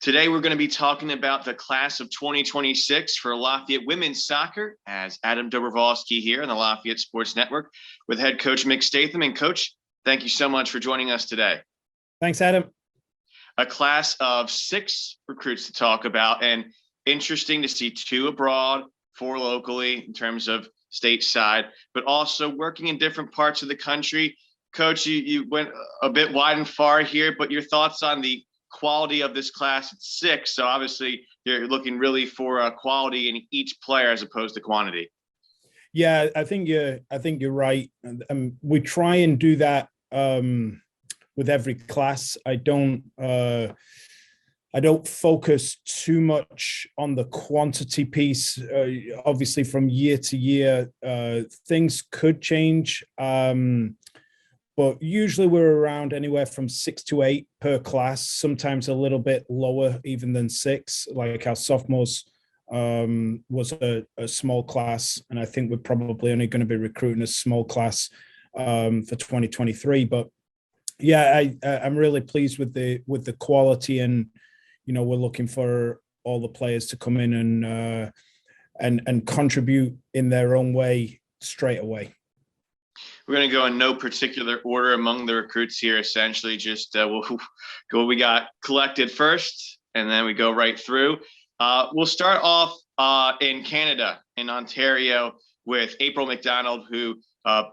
Today, we're going to be talking about the class of 2026 for Lafayette women's soccer as Adam Dobrowolski here on the Lafayette Sports Network with head coach Mick Statham. And coach, thank you so much for joining us today. Thanks, Adam. A class of 6 recruits to talk about, and interesting to see 2 abroad, 4 locally in terms of stateside, but also working in different parts of the country. Coach, you went a bit wide and far here, but your thoughts on the quality of this class at 6. So obviously you're looking really for quality in each player as opposed to quantity. Yeah, I think you're right. We try and do that with every class. I don't focus too much on the quantity piece. Obviously, from year to year, things could change. But usually we're around anywhere from 6 to 8 per class, sometimes a little bit lower even than 6, like our sophomores was a small class. And I think we're probably only going to be recruiting a small class for 2023. But yeah, I'm really pleased with the quality, and, you know, we're looking for all the players to come in and contribute in their own way straight away. We're going to go in no particular order among the recruits here, essentially. Just we'll go what we got collected first, and then we go right through. We'll start off in Canada, in Ontario, with April McDonald, who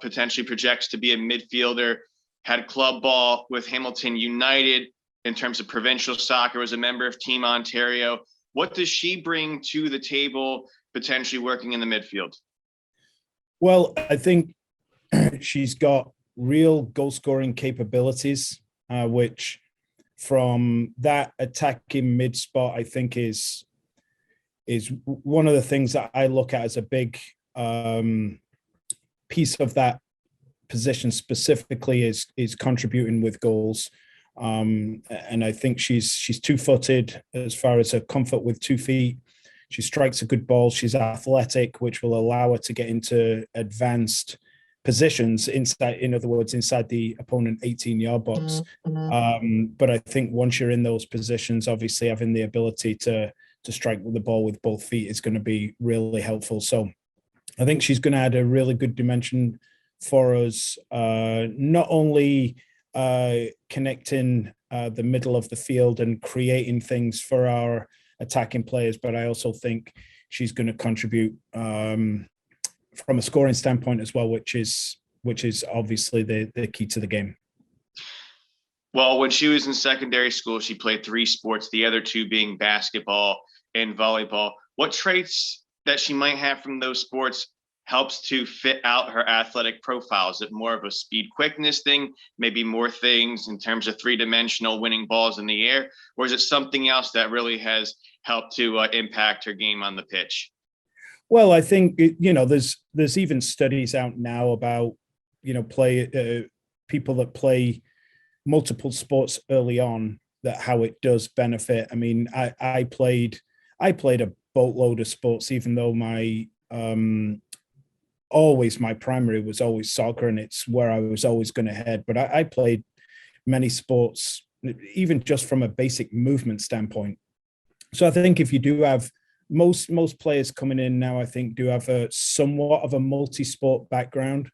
potentially projects to be a midfielder, had club ball with Hamilton United in terms of provincial soccer, was a member of Team Ontario. What does she bring to the table, potentially working in the midfield? Well, I think she's got real goal-scoring capabilities, which from that attacking mid spot, I think is one of the things that I look at as a big piece of that position specifically is contributing with goals. And I think she's two-footed as far as her comfort with 2 feet. She strikes a good ball. She's athletic, which will allow her to get into advanced positions inside, in other words, inside the opponent 18-yard box. But I think once you're in those positions, obviously having the ability to strike the ball with both feet is going to be really helpful. So I think she's going to add a really good dimension for us, not only connecting the middle of the field and creating things for our attacking players, but I also think she's going to contribute from a scoring standpoint as well, which is obviously the key to the game. Well, when she was in secondary school, she played 3 sports, the other 2 being basketball and volleyball. What traits that she might have from those sports helps to fit out her athletic profile? Is it more of a speed quickness thing, maybe more things in terms of 3-dimensional winning balls in the air, or is it something else that really has helped to impact her game on the pitch? Well, I think, you know, there's even studies out now about, you know, people that play multiple sports early on, that how it does benefit. I mean, I played a boatload of sports, even though my primary was always soccer, and it's where I was always going to head. But I played many sports, even just from a basic movement standpoint. So I think if you do have most players coming in now, I think do have a somewhat of a multi-sport background,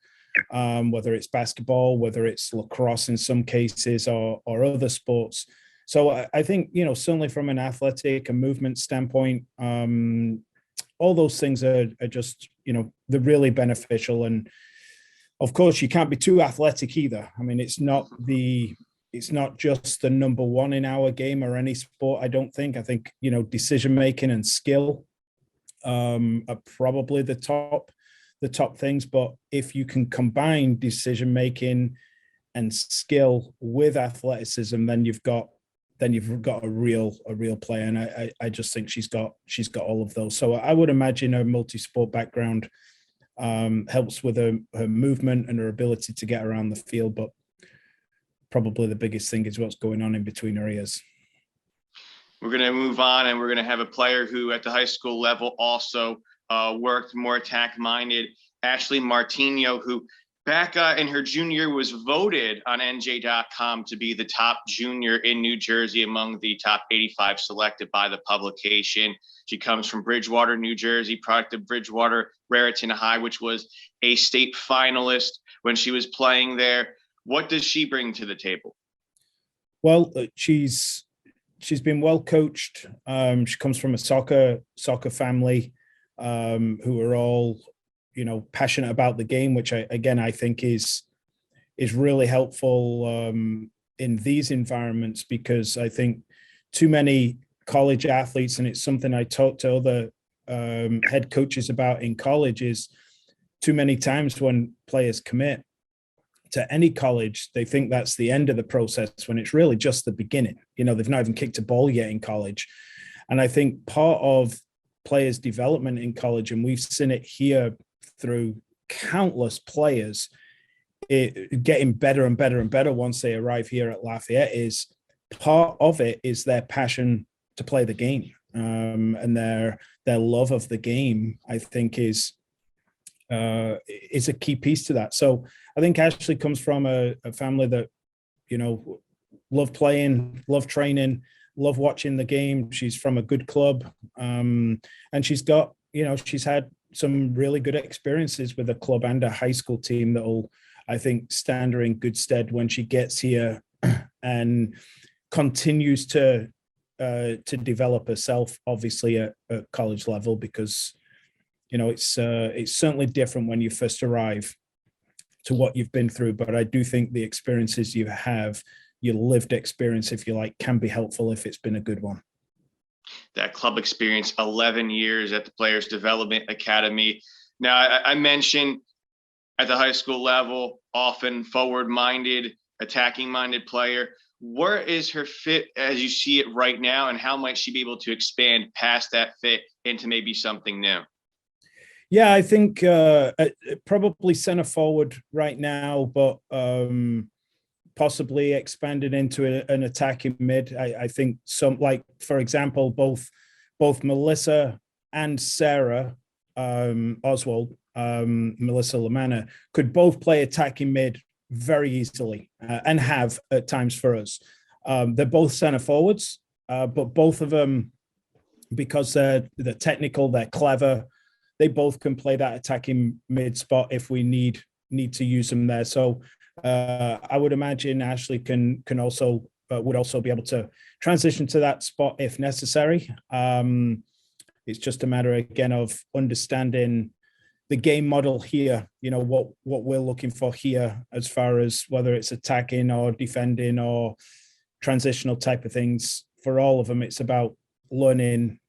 whether it's basketball, whether it's lacrosse in some cases, or other sports. So I think, you know, certainly from an athletic and movement standpoint, all those things are just, you know, they're really beneficial. And of course, you can't be too athletic either. I mean, it's not just the number one in our game or any sport, I don't think. I think, you know, decision-making and skill are probably the top things. But if you can combine decision-making and skill with athleticism, then you've got a real player. And I just think she's got all of those. So I would imagine her multi-sport background helps with her movement and her ability to get around the field. But probably the biggest thing is what's going on in between her ears. We're going to move on, and we're going to have a player who at the high school level also worked more attack-minded, Ashley Martinio, who back in her junior year, was voted on NJ.com to be the top junior in New Jersey among the top 85 selected by the publication. She comes from Bridgewater, New Jersey, product of Bridgewater Raritan High, which was a state finalist when she was playing there. What does she bring to the table? Well, she's been well coached. She comes from a soccer family who are all, passionate about the game, which I think is really helpful in these environments, because I think too many college athletes, and it's something I talk to other head coaches about in college, is too many times when players commit to any college, they think that's the end of the process when it's really just the beginning. They've not even kicked a ball yet in college. And I think part of players' development in college, and we've seen it here through countless players, getting better and better and better once they arrive here at Lafayette, is part of it is their passion to play the game, and their love of the game, I think, is a key piece to that. So I think Ashley comes from a family that, love playing, love training, love watching the game. She's from a good club, and she's got, she's had some really good experiences with a club and a high school team that will, I think, stand her in good stead when she gets here and continues to develop herself, obviously at college level, because it's certainly different when you first arrive to what you've been through. But I do think the experiences you have, your lived experience, if you like, can be helpful if it's been a good one. That club experience, 11 years at the Players Development Academy. Now, I mentioned at the high school level, often forward-minded, attacking-minded player. Where is her fit as you see it right now, and how might she be able to expand past that fit into maybe something new? Yeah, I think probably center forward right now, but possibly expanded into an attacking mid. I think some, like, for example, both Melissa and Sarah Oswald, Melissa Lamanna, could both play attacking mid very easily and have at times for us. They're both center forwards, but both of them, because they're technical, they're clever, they both can play that attacking mid spot if we need to use them there. So I would imagine Ashley can also would also be able to transition to that spot if necessary. It's just a matter again of understanding the game model here. What we're looking for here, as far as whether it's attacking or defending or transitional type of things. For all of them, it's about learning,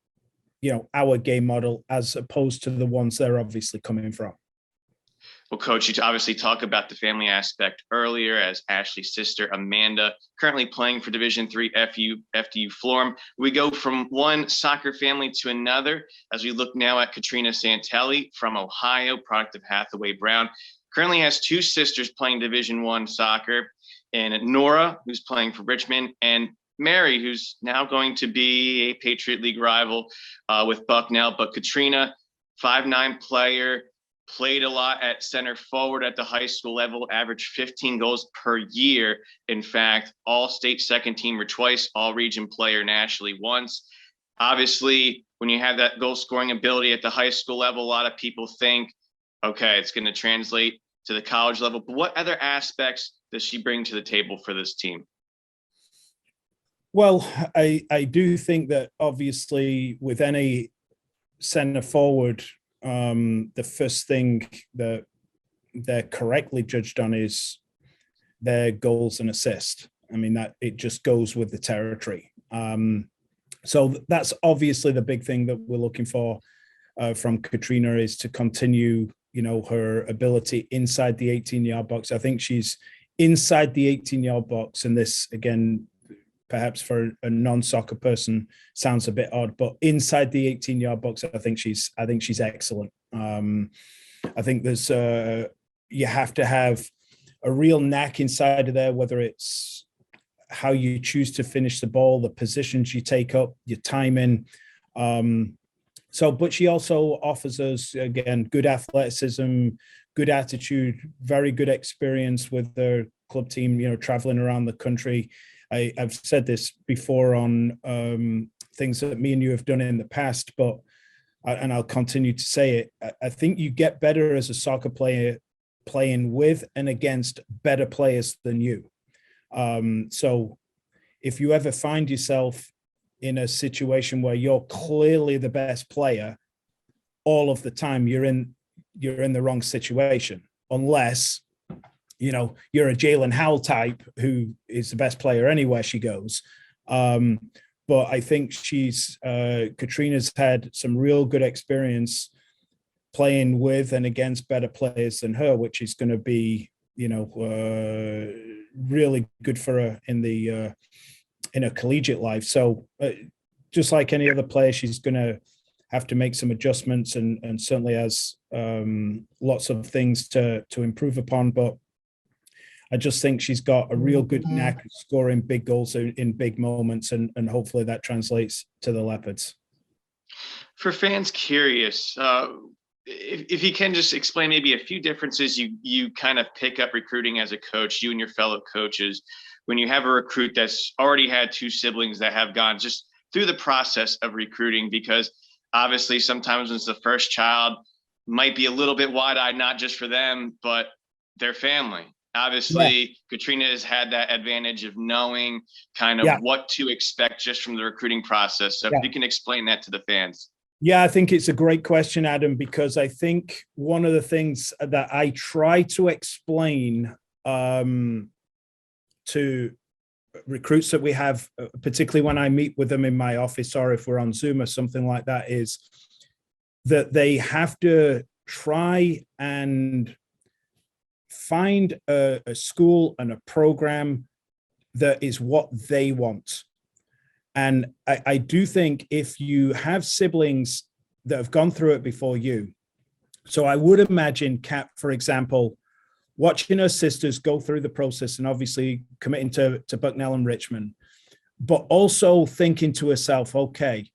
our game model as opposed to the ones they're obviously coming from. Well, Coach, you obviously talk about the family aspect earlier, as Ashley's sister, Amanda, currently playing for Division III FDU Florham. We go from one soccer family to another as we look now at Catrina Santelli from Ohio, product of Hathaway Brown. Currently has two sisters playing Division I soccer, and Nora, who's playing for Richmond, and Mary, who's now going to be a Patriot League rival with Bucknell. But Catrina, 5'9" player, played a lot at center forward at the high school level, averaged 15 goals per year. In fact, all-state second teamer twice, all-region player nationally once. Obviously, when you have that goal-scoring ability at the high school level, a lot of people think, okay, it's going to translate to the college level. But what other aspects does she bring to the table for this team? Well, I do think that obviously with any center forward, the first thing that they're correctly judged on is their goals and assists. I mean, that it just goes with the territory. So that's obviously the big thing that we're looking for from Catrina, is to continue, her ability inside the 18-yard box. I think she's inside the 18-yard box, and this, again, perhaps for a non-soccer person sounds a bit odd, but inside the 18-yard box, I think she's excellent. I think there's you have to have a real knack inside of there, whether it's how you choose to finish the ball, the positions you take up, your timing. But she also offers us, again, good athleticism, good attitude, very good experience with their club team, traveling around the country. I've said this before on things that me and you have done in the past, and I'll continue to say it. I think you get better as a soccer player playing with and against better players than you. So if you ever find yourself in a situation where you're clearly the best player all of the time, you're in the wrong situation, unless you're a Jalen Howell type who is the best player anywhere she goes. But I think Catrina's had some real good experience playing with and against better players than her, which is going to be, really good for her in her collegiate life. So just like any other player, she's going to have to make some adjustments and certainly has lots of things to improve upon. But I just think she's got a real good knack of scoring big goals in big moments, and hopefully that translates to the Leopards. For fans curious, if you can just explain maybe a few differences you kind of pick up recruiting as a coach, you and your fellow coaches, when you have a recruit that's already had two siblings that have gone just through the process of recruiting, because obviously sometimes when it's the first child, might be a little bit wide-eyed, not just for them, but their family. Obviously, Catrina has had that advantage of knowing kind of what to expect just from the recruiting process. So if you can explain that to the fans. Yeah, I think it's a great question, Adam, because I think one of the things that I try to explain to recruits that we have, particularly when I meet with them in my office or if we're on Zoom or something like that, is that they have to try and find a school and a program that is what they want. And I do think if you have siblings that have gone through it before you, so I would imagine Kat, for example, watching her sisters go through the process and obviously committing to Bucknell and Richmond, but also thinking to herself, okay,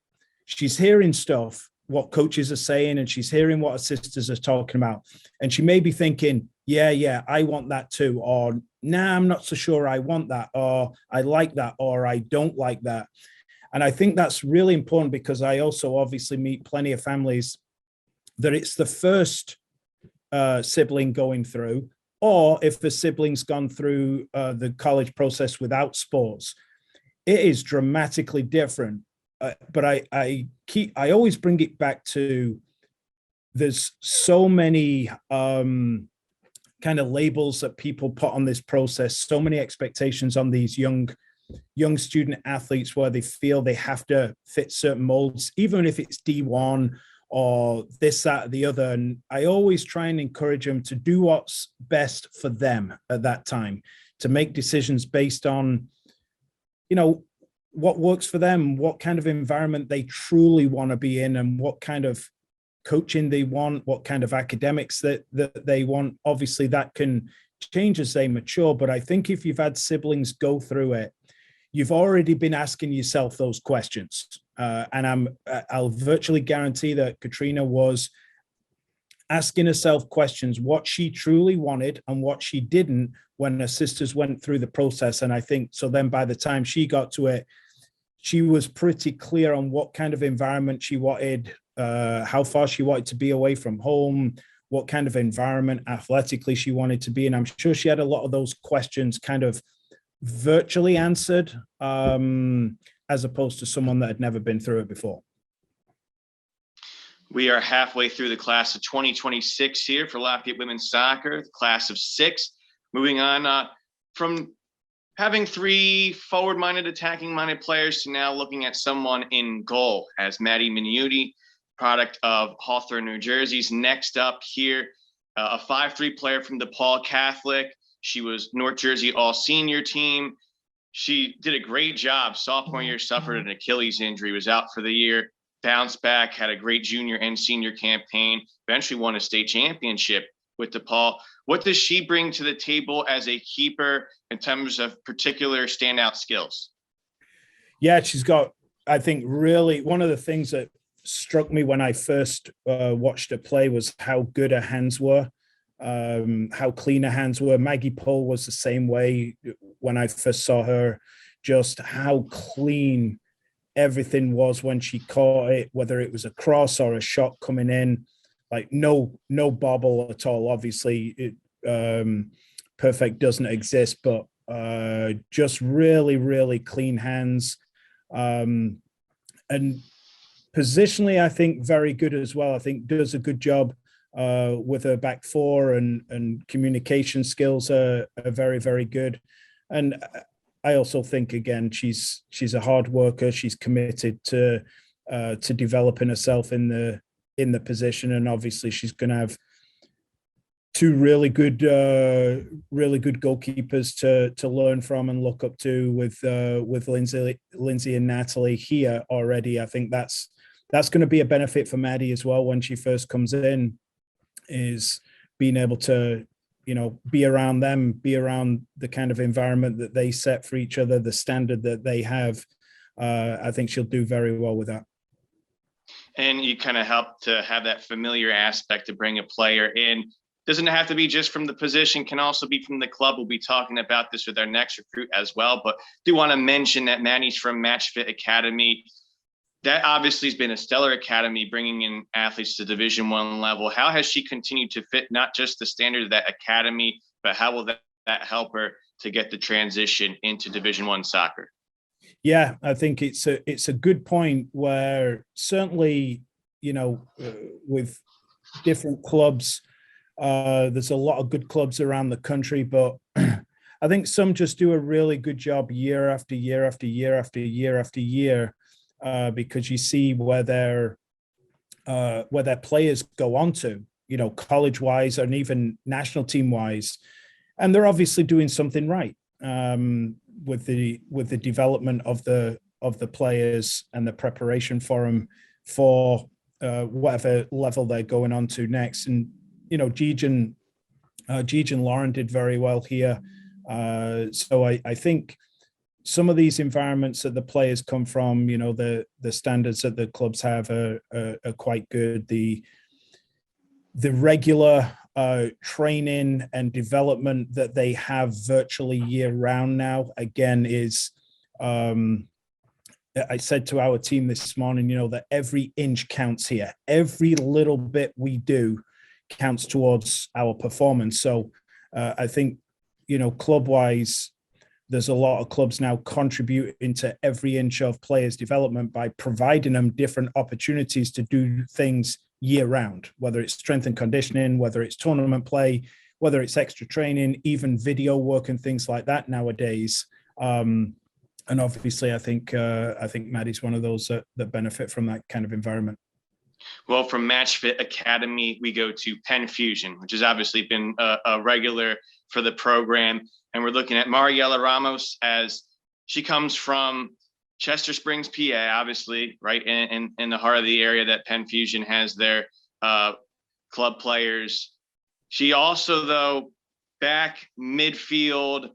she's hearing stuff, what coaches are saying, and she's hearing what her sisters are talking about. And she may be thinking, yeah, I want that too. Or, nah, I'm not so sure I want that. Or I like that, or I don't like that. And I think that's really important, because I also obviously meet plenty of families that it's the first sibling going through, or if the sibling's gone through the college process without sports, it is dramatically different. But I always bring it back to, there's so many kind of labels that people put on this process, so many expectations on these young student athletes where they feel they have to fit certain molds, even if it's D1 or this, that, or the other. And I always try and encourage them to do what's best for them at that time, to make decisions based on, what works for them, what kind of environment they truly want to be in, and what kind of coaching they want, what kind of academics that they want. Obviously that can change as they mature, but I think if you've had siblings go through it, you've already been asking yourself those questions. And I'll virtually guarantee that Catrina was asking herself questions, what she truly wanted and what she didn't, when her sisters went through the process. And I think, so then by the time she got to it, she was pretty clear on what kind of environment she wanted, how far she wanted to be away from home, what kind of environment athletically she wanted to be in. I'm sure she had a lot of those questions kind of virtually answered, as opposed to someone that had never been through it before. We are halfway through the class of 2026 here for Lafayette women's soccer, the class of 6. Moving on from having 3 forward-minded, attacking-minded players to now looking at someone in goal as Maddie Minuti, product of Hawthorne, New Jersey's next up here, a 5'3" player from DePaul Catholic. She was North Jersey all-senior team. She did a great job. Sophomore year, suffered an Achilles injury, was out for the year, bounced back, had a great junior and senior campaign, eventually won a state championship with DePaul. What does she bring to the table as a keeper in terms of particular standout skills? Yeah, she's got, I think, really one of the things that struck me when I first watched her play was how good her hands were. how clean her hands were. Maggie Pohl was the same way when I first saw her, just how clean everything was when she caught it, whether it was a cross or a shot coming in, like no bobble at all. Obviously, perfect doesn't exist, but just really, really clean hands. And positionally, I think very good as well. I think does a good job with her back four, and communication skills are very, very good. And I also think, again, she's a hard worker. She's committed to developing herself in the position, and obviously she's going to have two really good goalkeepers to learn from and look up to with Lindsay and Natalie here already. I think that's going to be a benefit for Maddie as well when she first comes in, is being able to, be around them, be around the kind of environment that they set for each other, the standard that they have. I think she'll do very well with that. And you kind of help to have that familiar aspect to bring a player in. Doesn't have to be just from the position, can also be from the club. We'll be talking about this with our next recruit as well. But do want to mention that Maddie's from Matchfit Academy. That obviously has been a stellar academy, bringing in athletes to Division I level. How has she continued to fit not just the standard of that academy, but how will that help her to get the transition into Division I soccer? Yeah, I think it's a good point where certainly, with different clubs, there's a lot of good clubs around the country, but I think some just do a really good job year after year after year after year after year. Because you see where their players go on to, college-wise and even national team-wise, and they're obviously doing something right with the development of the players and the preparation for them for whatever level they're going on to next. And Gijan Lauren did very well here, so I think some of these environments that the players come from, the standards that the clubs have are quite good. The regular training and development that they have virtually year round now, again, is, I said to our team this morning, that every inch counts here. Every little bit we do counts towards our performance. So I think, club-wise, there's a lot of clubs now contributing to every inch of players' development by providing them different opportunities to do things year round, whether it's strength and conditioning, whether it's tournament play, whether it's extra training, even video work and things like that nowadays. And obviously, I think Maddie's one of those that benefit from that kind of environment. Well, from Matchfit Academy, we go to Penn Fusion, which has obviously been a regular for the program. And we're looking at Mariela Ramos, as she comes from Chester Springs, PA, obviously, right in the heart of the area that Penn Fusion has their club players. She also, though, back midfield,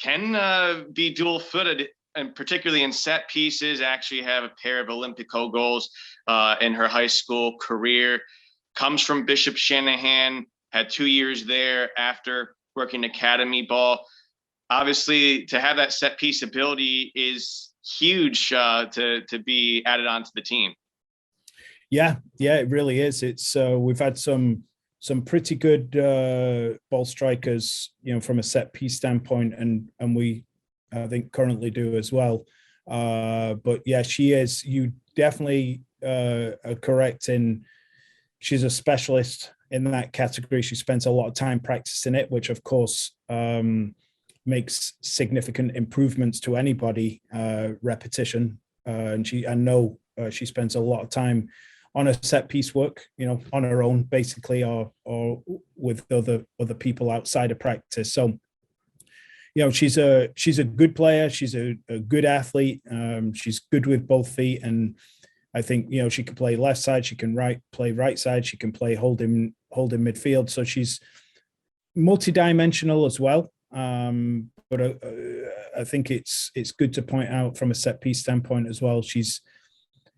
can be dual-footed, and particularly in set pieces, actually have a pair of Olympico goals in her high school career. Comes from Bishop Shanahan, had 2 years there after working academy ball. Obviously, to have that set piece ability is huge to be added onto the team. Yeah, it really is. It's we've had some pretty good ball strikers, from a set piece standpoint, and we I think currently do as well. But yeah, she is. You definitely are correct in she's a specialist in that category. She spends a lot of time practicing it, which of course makes significant improvements to anybody, repetition. And I know she spends a lot of time on her set piece work, on her own basically, or with other people outside of practice. So, she's a good player. She's a good athlete. She's good with both feet, and I think she can play left side. She can play right side. She can play holding midfield. So she's multidimensional as well. But I think it's good to point out from a set piece standpoint as well. She's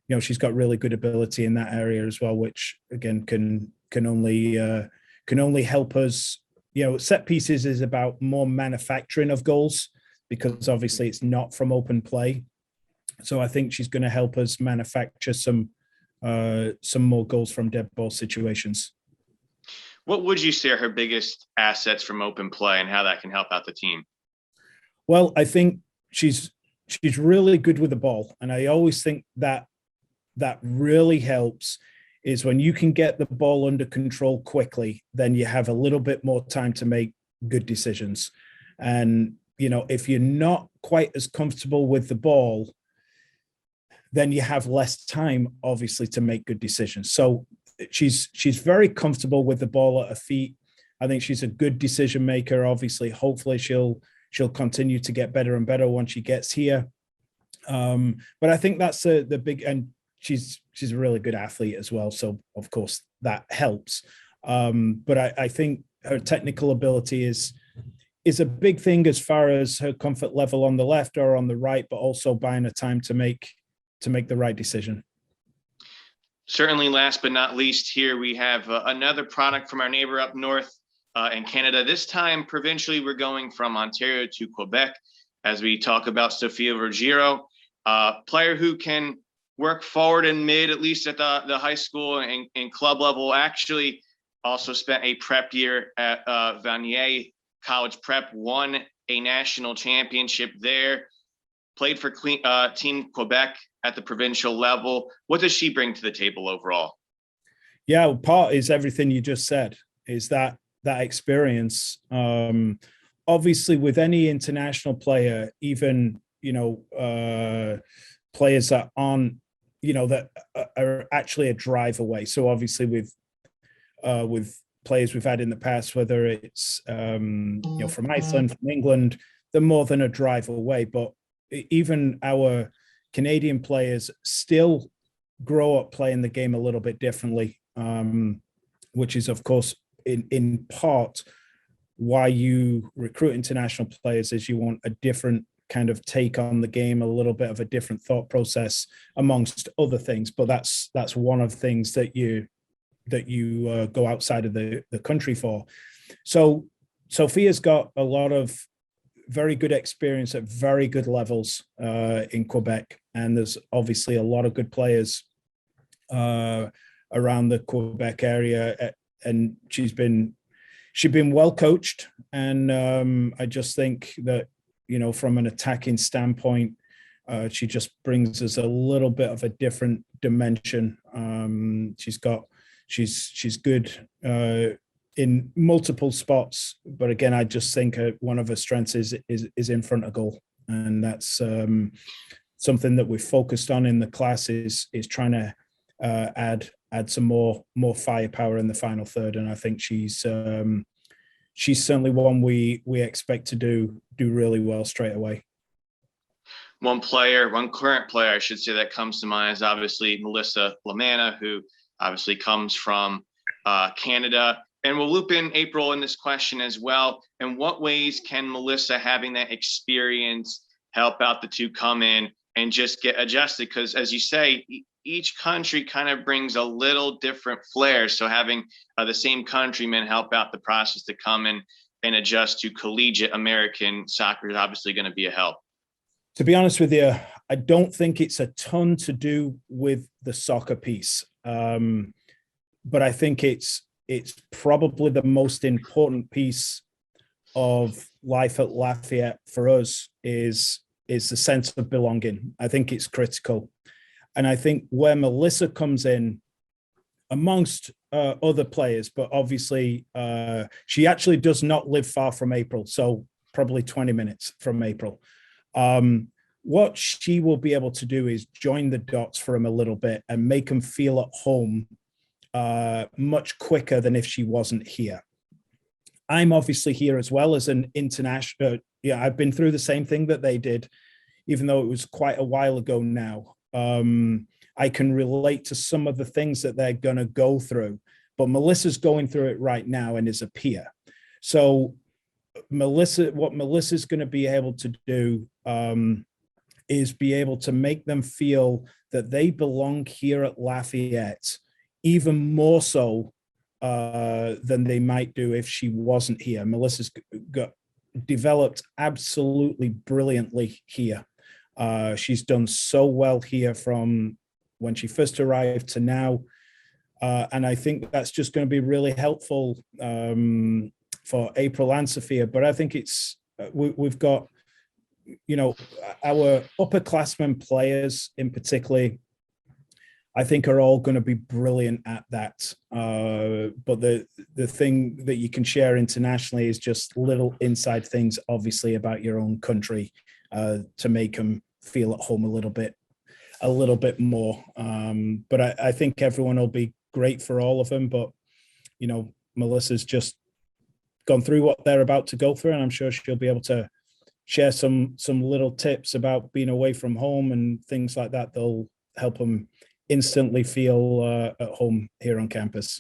got really good ability in that area as well, which again can only can only help us. Set pieces is about more manufacturing of goals, because obviously it's not from open play. So I think she's going to help us manufacture some more goals from dead ball situations. What would you say are her biggest assets from open play and how that can help out the team? Well, I think she's really good with the ball. And I always think that really helps is when you can get the ball under control quickly, then you have a little bit more time to make good decisions. And, if you're not quite as comfortable with the ball, then you have less time, obviously, to make good decisions. So she's very comfortable with the ball at her feet. I think she's a good decision maker. Obviously, hopefully she'll continue to get better and better once she gets here. But I think that's the big, and she's a really good athlete as well. So of course that helps. But I think her technical ability is a big thing as far as her comfort level on the left or on the right, but also buying her time to make the right decision. Certainly, last but not least, here we have another product from our neighbor up north in Canada. This time, provincially, we're going from Ontario to Quebec as we talk about Sophie Ruggiero, a player who can work forward and mid, at least at the high school and club level. Actually, also spent a prep year at Vanier College Prep, won a national championship there, played for Team Quebec at the provincial level. What does she bring to the table overall? Yeah, part is everything you just said, is that experience. Obviously, with any international player, even, players that aren't, that are actually a drive away. So obviously with players we've had in the past, whether it's, from Iceland, from England, they're more than a drive away. But even our Canadian players still grow up playing the game a little bit differently, which is, of course, in part why you recruit international players, is you want a different kind of take on the game, a little bit of a different thought process, amongst other things. But that's one of the things that you go outside of the country for. So Sophia's got a lot of very good experience at very good levels in Quebec, and there's obviously a lot of good players around the Quebec area, and she's been well coached. And I just think that, from an attacking standpoint, she just brings us a little bit of a different dimension. She's good in multiple spots, but again, I just think one of her strengths is in front of goal, and that's something that we've focused on in the class, is trying to add some more firepower in the final third. And I think she's certainly one we expect to do really well straight away. One current player, I should say, that comes to mind is obviously Melissa Lamanna, who obviously comes from Canada. And we'll loop in April in this question as well. In what ways can Melissa, having that experience, help out the two come in and just get adjusted? Because as you say, each country kind of brings a little different flair. So having the same countrymen help out the process to come in and adjust to collegiate American soccer is obviously going to be a help. To be honest with you, I don't think it's a ton to do with the soccer piece. But I think it's probably the most important piece of life at Lafayette for us is the sense of belonging. I think it's critical. And I think where Melissa comes in, amongst other players, but obviously she actually does not live far from April, so probably 20 minutes from April. What she will be able to do is join the dots for him a little bit and make him feel at home much quicker than if she wasn't here. I'm obviously here as well as an international. I've been through the same thing that they did, even though it was quite a while ago now. I can relate to some of the things that they're going to go through, but Melissa's going through it right now and is a peer. So what Melissa's going to be able to do is be able to make them feel that they belong here at Lafayette, even more so than they might do if she wasn't here. Melissa's developed absolutely brilliantly here. She's done so well here from when she first arrived to now. And I think that's just going to be really helpful for April and Sophia. But I think we've got, our upperclassmen players in particular, I think are all going to be brilliant at that. But the thing that you can share internationally is just little inside things, obviously, about your own country to make them feel at home a little bit more. But I think everyone will be great for all of them. But, Melissa's just gone through what they're about to go through, and I'm sure she'll be able to share some little tips about being away from home and things like that. They'll help them instantly feel at home here on campus.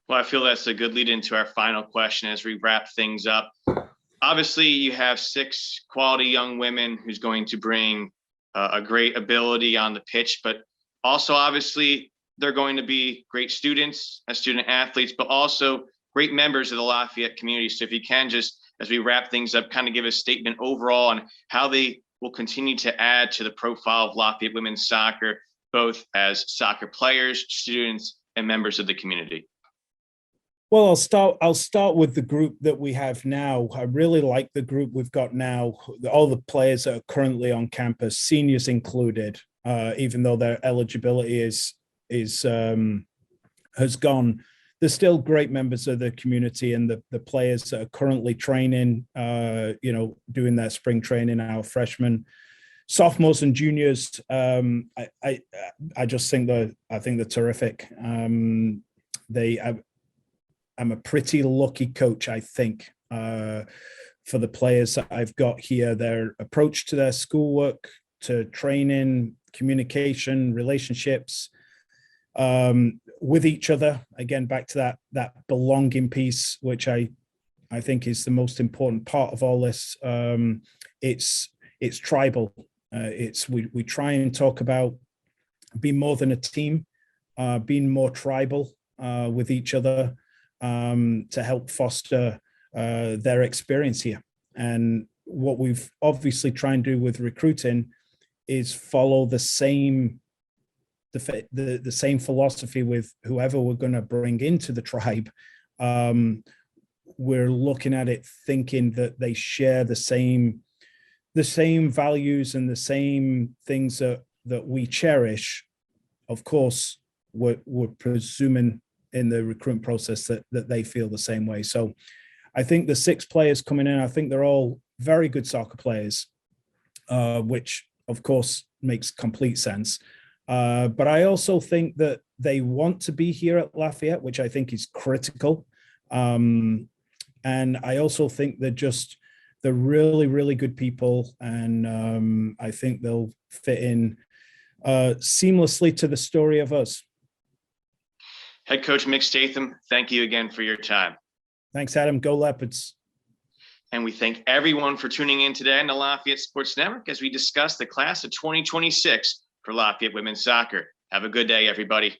Well, I feel that's a good lead into our final question as we wrap things up. Obviously, you have 6 quality young women who's going to bring a great ability on the pitch, but also obviously they're going to be great students as student athletes, but also great members of the Lafayette community. So if you can just, as we wrap things up, kind of give a statement overall on how they will continue to add to the profile of Lafayette women's soccer, both as soccer players, students, and members of the community. Well, I'll start with the group that we have now. I really like the group we've got now. All the players that are currently on campus, seniors included, even though their eligibility has gone. They're still great members of the community, and the players that are currently training, doing their spring training, our freshmen, sophomores, and juniors. I just think they're terrific. I'm a pretty lucky coach, I think, for the players that I've got here. Their approach to their schoolwork, to training, communication, relationships with each other. Again, back to that belonging piece, which I think is the most important part of all this. It's tribal. We try and talk about being more than a team, being more tribal with each other, to help foster their experience here. And what we've obviously tried and do with recruiting is follow the same philosophy with whoever we're going to bring into the tribe. We're looking at it thinking that they share the same values and the same things that we cherish. Of course, we're presuming in the recruitment process that they feel the same way. So I think the 6 players coming in, I think they're all very good soccer players, which of course makes complete sense. But I also think that they want to be here at Lafayette, which I think is critical. And I also think they're really, really good people. And I think they'll fit in seamlessly to the story of us. Head coach Mick Statham, thank you again for your time. Thanks, Adam. Go Leopards. And we thank everyone for tuning in today on the Lafayette Sports Network as we discuss the class of 2026 for Lafayette women's soccer. Have a good day, everybody.